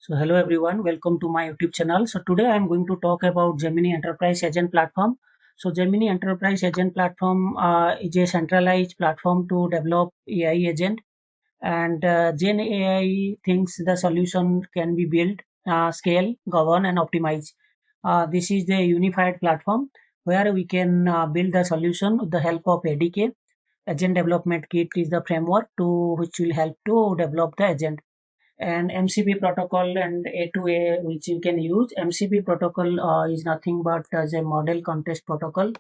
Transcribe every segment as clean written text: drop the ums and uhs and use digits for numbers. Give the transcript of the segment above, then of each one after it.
So hello everyone, welcome to my YouTube channel. So today I am going to talk about Gemini Enterprise Agent Platform. So Gemini Enterprise Agent Platform is a centralized platform to develop AI agent, and Gen AI thinks the solution can be built, scale, govern, and optimize. This is the unified platform where we can build the solution with the help of ADK. Agent Development Kit is the framework to which will help to develop the agent, and MCP protocol and A2A which you can use. MCP protocol is nothing but as a model context protocol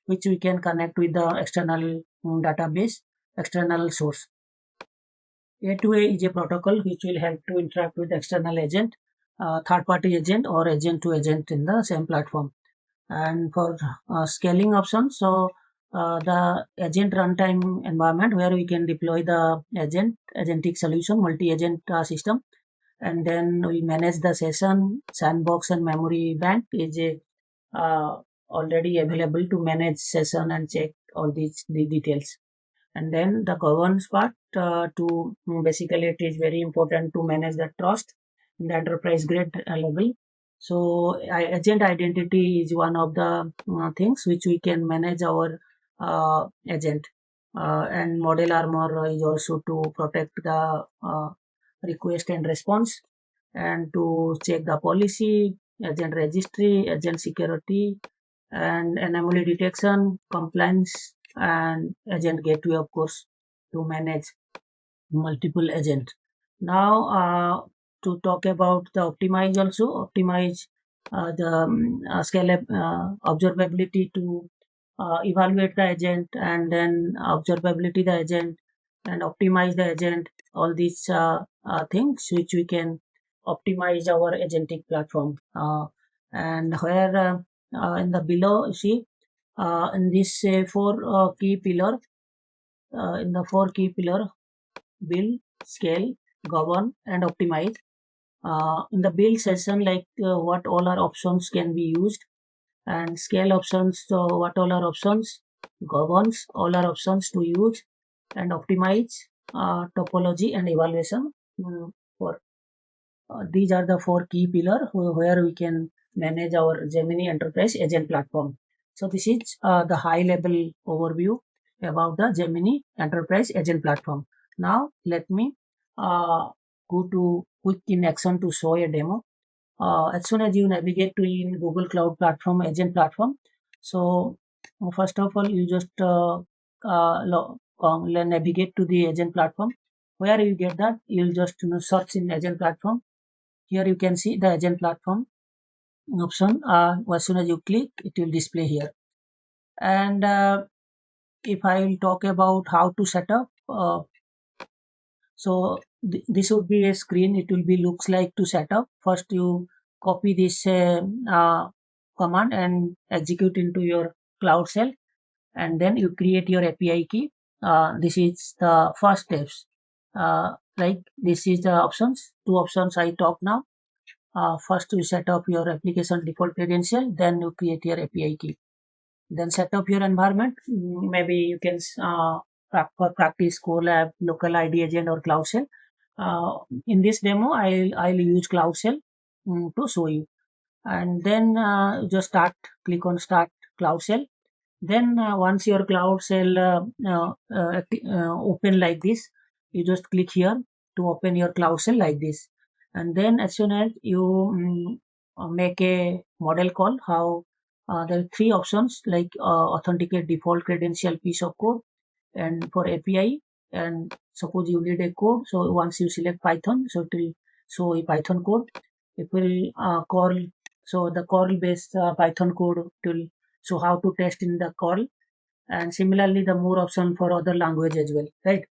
which we can connect with the external database, external source. A2A is a protocol which will help to interact with external agent, third party agent or agent to agent in the same platform. And for scaling options, so the agent runtime environment where we can deploy the agentic solution, multi-agent system, and then we manage the session. Sandbox and memory bank is already available to manage session and check all the details. And then the governance part, to basically it is very important to manage the trust in the enterprise grade level. So agent identity is one of the things which we can manage our agent, and model armor is also to protect the request and response, and to check the policy, agent registry, agent security, and anomaly detection, compliance, and agent gateway, of course, to manage multiple agent. Now, to talk about the optimize also, optimize the scale observability to evaluate the agent, and then observability the agent, and optimize the agent. All these things which we can optimize our agentic platform. And where in the below, you see, in this four key pillar, in the four key pillar, build, scale, govern, and optimize. In the build session, like what all our options can be used, and scale options, so what all our options, governs all our options to use, and optimize topology and evaluation. For these are the four key pillars where we can manage our Gemini Enterprise Agent Platform. So this is the high level overview about the Gemini Enterprise Agent Platform. Now let me go to quick in action to show a demo. As soon as you navigate to in Google Cloud Platform Agent Platform, so first of all you just navigate to the agent platform. Where you get that, you'll just search in agent platform. Here you can see the agent platform option. As soon as you click, it will display here. And if I will talk about how to set up, so this would be a screen. It will be looks like to set up. First, you copy this command and execute into your Cloud Shell, and then you create your API key. This is the first steps. Like this is the options. Two options I talk now. First, you set up your application default credential, then you create your API key. Then set up your environment. Maybe you can for practice Colab, local ID agent, or Cloud Shell. In this demo, I'll use Cloud Shell to show you. And then just click on Start Cloud Shell. Then once your Cloud Shell open like this, you just click here to open your Cloud Shell like this. And then as soon as you make a model call, how there are three options like authenticate default credential piece of code, and for API, and suppose you need a code, so once you select Python, so it will show a Python code. It will call, so the curl based Python code will show how to test in the curl, and similarly the more option for other language as well, right?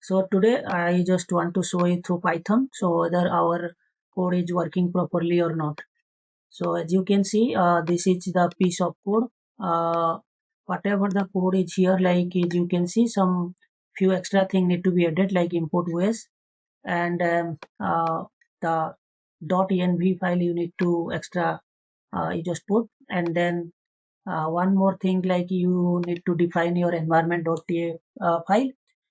So today I just want to show it through Python, so whether our code is working properly or not. So as you can see, this is the piece of code. Whatever the code is here, like as you can see, some few extra thing need to be added, like import OS, and the .env file you need to extra you just put, and then one more thing, like you need to define your environment.tf file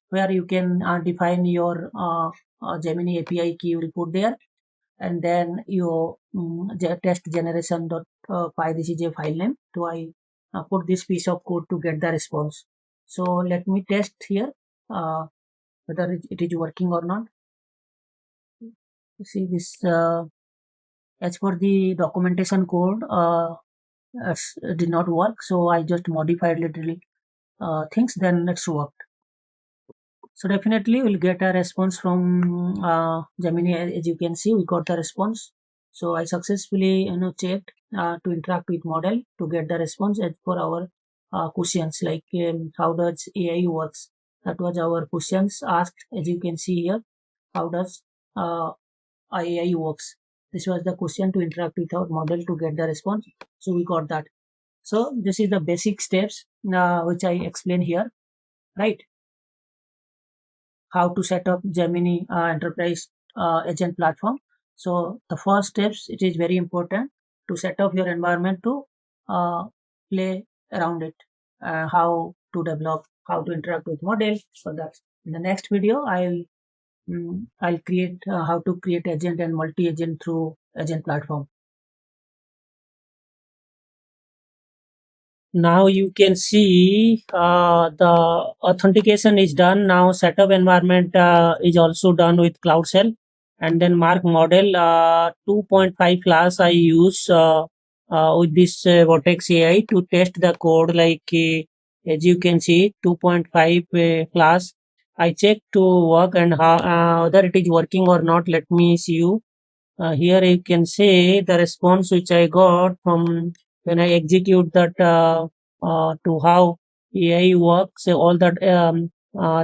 where you can define your Gemini API key, you will put there, and then you test generation dot py. This is a file name. So I put this piece of code to get the response. So let me test here whether it is working or not. See this as per the documentation code did not work, so I just modified little things, then it's worked. So definitely we'll get a response from Gemini. As you can see, we got the response. So I successfully checked to interact with model to get the response as per our questions, like how does AI works. That was our questions asked. As you can see here, how does uh, AI works. This was the question to interact with our model to get the response. So we got that. So this is the basic steps which I explain here, right? How to set up Gemini Enterprise Agent Platform. So the first steps, it is very important to set up your environment to uh, play around it, how to develop, how to interact with model. So that in the next video, I'll create how to create agent and multi-agent through agent platform. Now you can see the authentication is done. Now setup environment is also done with Cloud Shell, and then Mark model 2.5 class I use with this Vortex AI to test the code. Like as you can see, 2.5 class. I check to work and how whether it is working or not. Let me see you. Here you can say the response which I got from when I execute that to how AI works, all that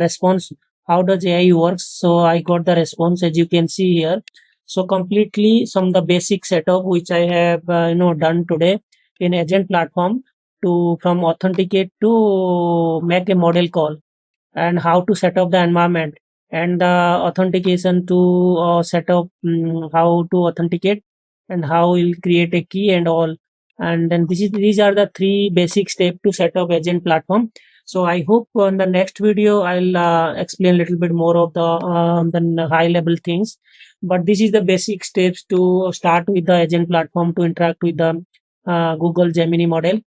response, how does AI works. So I got the response as you can see here. So completely from the basic setup which I have done today in agent platform to from authenticate to make a model call and how to set up the environment and the authentication to set up how to authenticate and how you'll create a key and all. And then these are the three basic steps to set up agent platform. So I hope on the next video I'll explain a little bit more of the high level things, but this is the basic steps to start with the agent platform to interact with the Google Gemini model.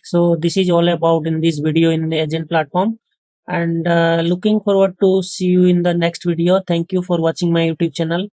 So this is all about in this video in the agent platform, and looking forward to see you in the next video. Thank you for watching my YouTube channel.